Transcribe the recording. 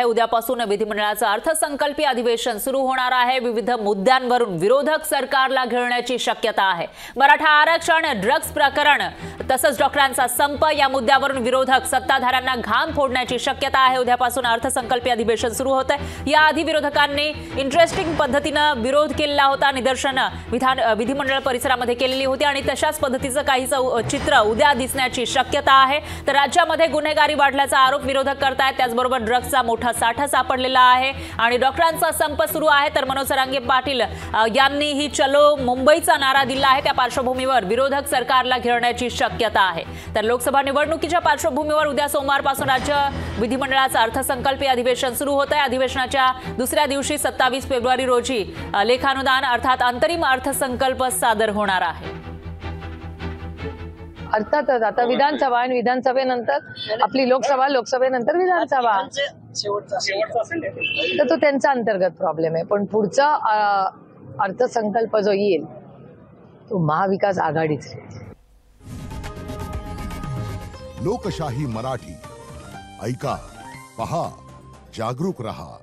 उद्यापासून विधिमंडळाचं अर्थसंकल्पीय अधिवेशन सुरू होणार आहे। विविध मुद्द्यांवरून विरोधक सरकारला घेरण्याची शक्यता आहे। मराठा आरक्षण, ड्रग्ज प्रकरण तसंच डॉक्टरांचा संप या मुद्द्यावरून विरोधक सत्ताधाऱ्यांना घाम फोडण्याची शक्यता आहे। उद्यापासून अर्थसंकल्पीय अधिवेशन सुरू होत आहे। याआधी विरोधकांनी इंटरेस्टिंग पद्धतीने विरोध केला होता। निदर्शनं विधिमंडळ परिसरामध्ये केलेली होती आणि तशाच पद्धतीचं काहीचं चित्र उद्या दिसण्याची शक्यता आहे। तर राज्यामध्ये गुन्हेगारी वाढल्याचा आरोप विरोधक करतायत। त्याचबरोबर ड्रग्जचा मोठा साठा सापडलेला आहे आणि डॉक्टरांचा संप सुरू आहे। तर मनोज जरांगे पाटील यांनी ही चलो मुंबईचा नारा दिला आहे। त्या पार्श्वभूमीवर विरोधक सरकारला घेरण्याची शक्यता आहे। तर लोकसभा निवडणुकीच्या पार्श्वभूमीवर उद्या सोमवारपासून राज्य विधिमंडळाचं अर्थसंकल्पीय अधिवेशन सुरू होत आहे। अधिवेशनाच्या दुसऱ्या दिवशी 27 फेब्रुवारी रोजी लेखानुदान अर्थात अंतरिम अर्थसंकल्प सादर होणार आहे। अर्थातच आता विधानसभा आणि विधानसभेनंतर आपली लोकसभा, लोकसभेनंतर विधानसभा, तर तो त्यांचा अंतर्गत प्रॉब्लेम आहे। पण पुढचा अर्थसंकल्प जो येईल तो महाविकास आघाडीचा आहे। लोकशाही मराठी ऐका, पहा, जागरूक रहा।